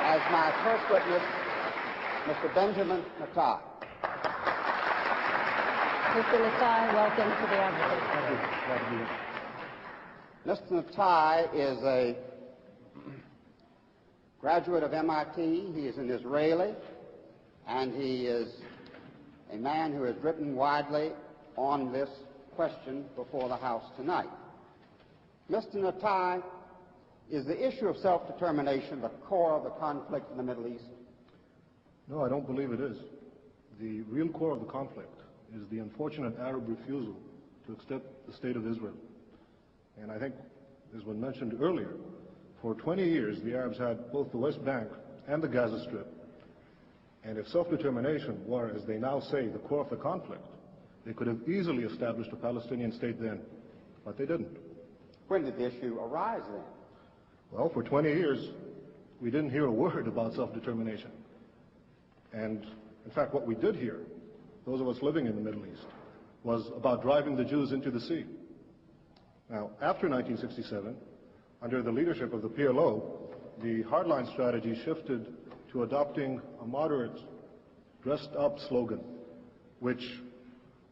As my first witness, Mr. Benjamin Natai. Mr. Natai, welcome to the advocate. Mr. Natai is a graduate of MIT. He is an Israeli, and he is a man who has written widely on this question before the House tonight. Mr. Natai, is the issue of self-determination the core of the conflict in the Middle East? No, I don't believe it is. The real core of the conflict is the unfortunate Arab refusal to accept the state of Israel. And I think, as was mentioned earlier, for 20 years the Arabs had both the West Bank and the Gaza Strip. And if self-determination were, as they now say, the core of the conflict, they could have easily established a Palestinian state then, but they didn't. When did the issue arise then? Well, for 20 years, we didn't hear a word about self-determination. And, in fact, what we did hear, those of us living in the Middle East, was about driving the Jews into the sea. Now, after 1967, under the leadership of the PLO, the hardline strategy shifted to adopting a moderate, dressed-up slogan, which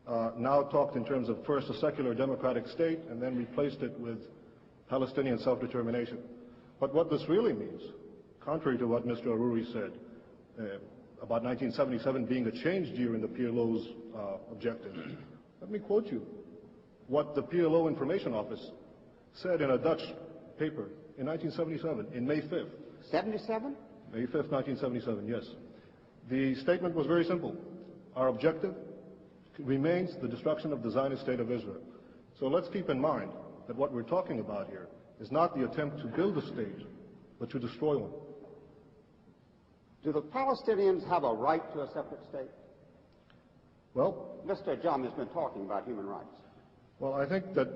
now talked in terms of first a secular democratic state and then replaced it with Palestinian self-determination. But what this really means, contrary to what Mr. Aruri said, about 1977 being a change year in the PLO's objective, let me quote you what the PLO Information Office said in a Dutch paper in 1977, in May 5th. 77? May 5th, 1977, yes. The statement was very simple. Our objective remains the destruction of the Zionist state of Israel. So let's keep in mind that what we're talking about here is not the attempt to build a state, but to destroy one. Do the Palestinians have a right to a separate state? Well, Mr. Jam has been talking about human rights. Well, I think that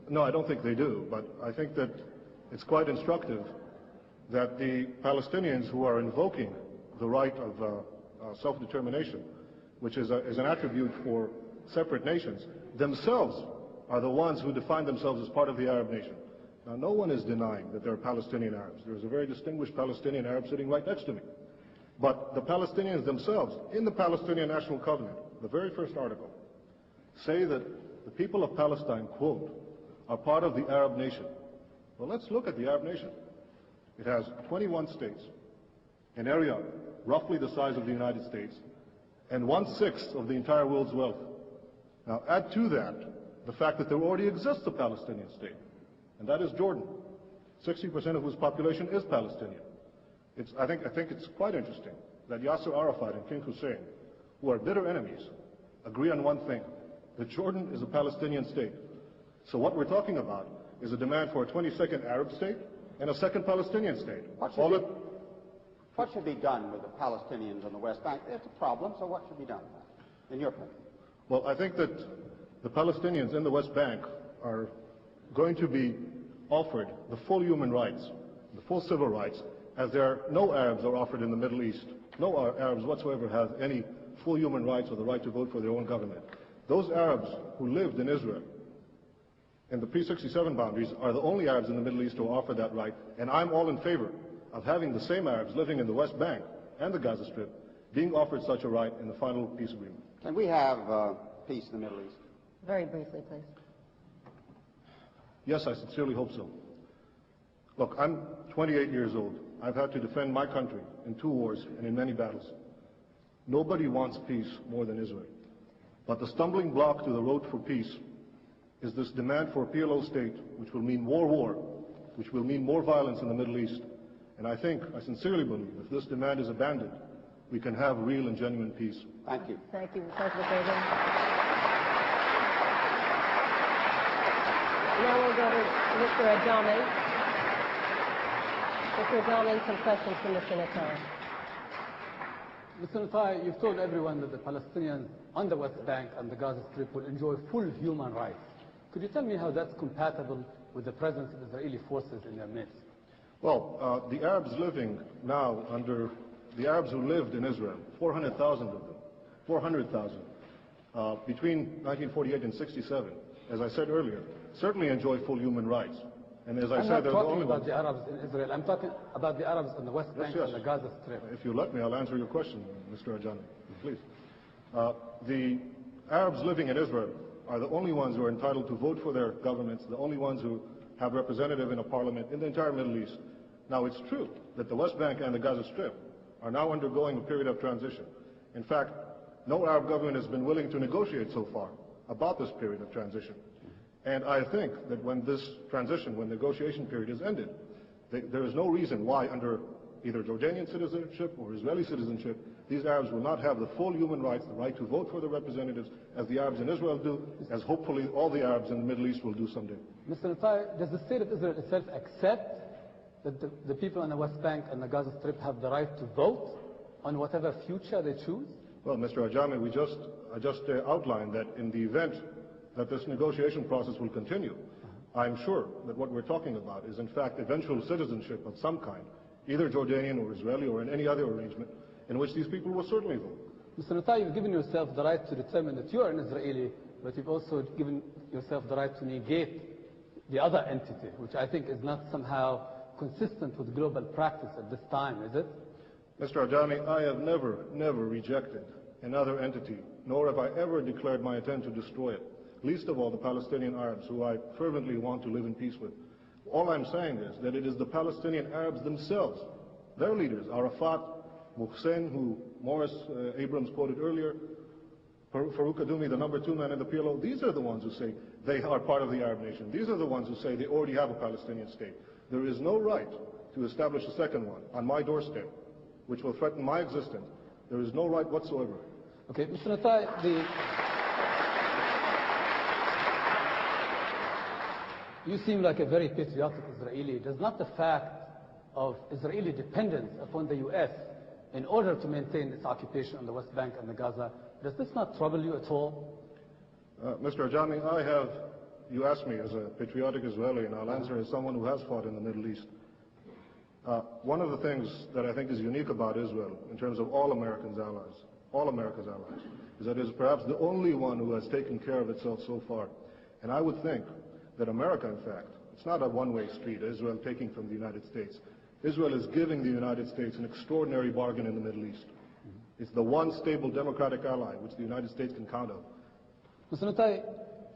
no, I don't think they do, but I think that it's quite instructive that the Palestinians who are invoking the right of self-determination, which is an attribute for separate nations, themselves are the ones who define themselves as part of the Arab nation. Now, no one is denying that there are Palestinian Arabs. There's a very distinguished Palestinian Arab sitting right next to me. But the Palestinians themselves, in the Palestinian National Covenant, the very first article, say that the people of Palestine, quote, are part of the Arab nation. Well, let's look at the Arab nation. It has 21 states, an area roughly the size of the United States, and 1/6 of the entire world's wealth. Now, add to that the fact that there already exists a Palestinian state, and that is Jordan, 60% of whose population is Palestinian. I think it's quite interesting that Yasser Arafat and King Hussein, who are bitter enemies, agree on one thing, that Jordan is a Palestinian state. So what we're talking about is a demand for a 22nd Arab state and a second Palestinian state. What should be done with the Palestinians on the West Bank? It's a problem, so what should be done, in your opinion? Well, I think that the Palestinians in the West Bank are going to be offered the full human rights, the full civil rights, as no Arabs are offered in the Middle East. No Arabs whatsoever have any full human rights or the right to vote for their own government. Those Arabs who lived in Israel in the pre-67 boundaries are the only Arabs in the Middle East who offer that right, and I'm all in favor of having the same Arabs living in the West Bank and the Gaza Strip being offered such a right in the final peace agreement. Can we have peace in the Middle East? Very briefly, please. Yes, I sincerely hope so. Look, I'm 28 years old. I've had to defend my country in 2 wars and in many battles. Nobody wants peace more than Israel. But the stumbling block to the road for peace is this demand for a PLO state, which will mean more war, which will mean more violence in the Middle East. And I sincerely believe, if this demand is abandoned, we can have real and genuine peace. Thank you. Thank you, President Reagan. Now we'll go to Mr. Adjami. Mr. Adjami, some questions from Mr. Natai. Mr. Natai, you've told everyone that the Palestinians on the West Bank and the Gaza Strip will enjoy full human rights. Could you tell me how that's compatible with the presence of Israeli forces in their midst? Well, the Arabs living now under the Arabs who lived in Israel, 400,000 of them, 400,000, between 1948 and 67, as I said earlier, certainly enjoy full human rights. And as I I'm said, not they're the talking only about ones. the Arabs in Israel. I'm talking about the Arabs on the West Bank and the Gaza Strip. If you let me, I'll answer your question, Mr. Ajani, please. The Arabs living in Israel are the only ones who are entitled to vote for their governments, the only ones who have representative in a parliament in the entire Middle East. Now, it's true that the West Bank and the Gaza Strip are now undergoing a period of transition. In fact, no Arab government has been willing to negotiate so far about this period of transition. And I think that when this transition, when the negotiation period is ended, there is no reason why under either Jordanian citizenship or Israeli citizenship, these Arabs will not have the full human rights, the right to vote for their representatives, as the Arabs in Israel do, as hopefully all the Arabs in the Middle East will do someday. Mr. Netanyahu, does the state of Israel itself accept that the people on the West Bank and the Gaza Strip have the right to vote on whatever future they choose? Well, Mr. Ajami, I just outlined that in the event that this negotiation process will continue, I'm sure that what we're talking about is in fact eventual citizenship of some kind, either Jordanian or Israeli or in any other arrangement in which these people will certainly vote. Mr. Netanyahu, you've given yourself the right to determine that you are an Israeli, but you've also given yourself the right to negate the other entity, which I think is not somehow consistent with global practice at this time, is it? Mr. Ajami, I have never rejected another entity, nor have I ever declared my intent to destroy it, least of all the Palestinian Arabs, who I fervently want to live in peace with. All I'm saying is that it is the Palestinian Arabs themselves, their leaders, Arafat, Mohsen, who Morris Abrams quoted earlier, Farouk Kaddoumi, the number 2 man in the PLO, these are the ones who say they are part of the Arab nation. These are the ones who say they already have a Palestinian state. There is no right to establish a second one on my doorstep, which will threaten my existence. There is no right whatsoever. Okay, Mr. Netanyahu, you seem like a very patriotic Israeli. Does not the fact of Israeli dependence upon the U.S. in order to maintain its occupation on the West Bank and the Gaza, does this not trouble you at all? Mr. Ajami, you asked me as a patriotic Israeli, and I'll answer as someone who has fought in the Middle East. One of the things that I think is unique about Israel, in terms of all America's allies, is that it is perhaps the only one who has taken care of itself so far. And I would think that America, in fact, it's not a one-way street, Israel taking from the United States. Israel is giving the United States an extraordinary bargain in the Middle East. It's the one stable democratic ally which the United States can count on. Mr. Netanyahu,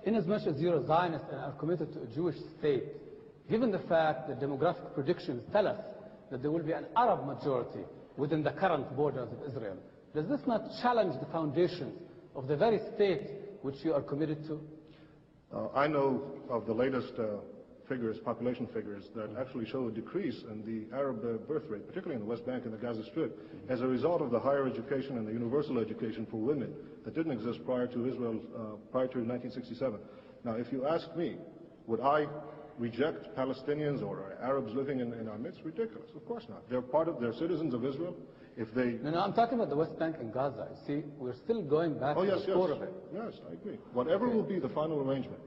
inasmuch as you're a Zionist and are committed to a Jewish state, given the fact that demographic predictions tell us that there will be an Arab majority within the current borders of Israel, does this not challenge the foundations of the very state which you are committed to? I know of the latest population figures, that actually show a decrease in the Arab birth rate, particularly in the West Bank and the Gaza Strip, as a result of the higher education and the universal education for women that didn't exist prior to Israel, prior to 1967. Now, if you ask me, would I reject Palestinians or Arabs living in our midst? Ridiculous. Of course not. They're citizens of Israel. If they... No, I'm talking about the West Bank and Gaza. You see, we're still going back to the core of it. Yes, I agree. Whatever will be the final arrangement,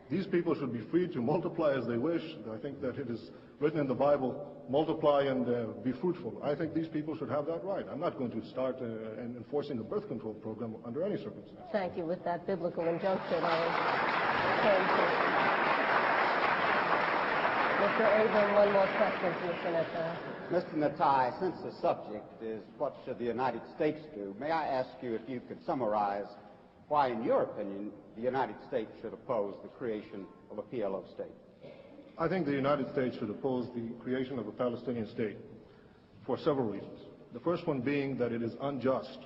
these people should be free to multiply as they wish. I think that it is written in the Bible, multiply and be fruitful. I think these people should have that right. I'm not going to start enforcing a birth control program under any circumstance. Thank you. With that biblical injunction, I turn to Mr. Abram. One more question to Mr. Netanyahu. Mr. Netanyahu, since the subject is what should the United States do, may I ask you if you could summarize why, in your opinion, the United States should oppose the creation of a PLO state? I think the United States should oppose the creation of a Palestinian state for several reasons. The first one being that it is unjust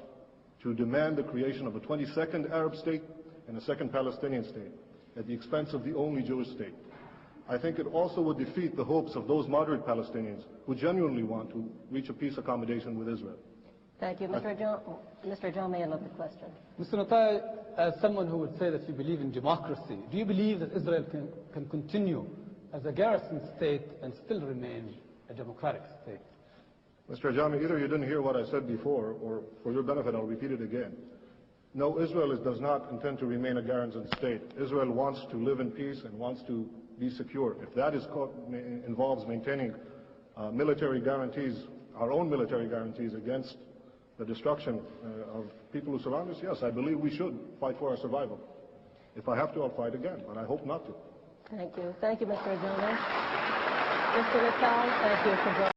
to demand the creation of a 22nd Arab state and a second Palestinian state at the expense of the only Jewish state. I think it also would defeat the hopes of those moderate Palestinians who genuinely want to reach a peace accommodation with Israel. Thank you. Mr. John may another question. Mr. Netanyahu, as someone who would say that you believe in democracy, do you believe that Israel can continue as a garrison state and still remain a democratic state? Mr. Ajami, either you didn't hear what I said before, or for your benefit, I'll repeat it again. No, Israel does not intend to remain a garrison state. Israel wants to live in peace and wants to be secure. If that involves maintaining military guarantees, our own military guarantees against the destruction of people who surround us, yes, I believe we should fight for our survival. If I have to, I'll fight again, but I hope not to. Thank you. Thank you, Mr. Adjani. Mr. Rittal, thank you for joining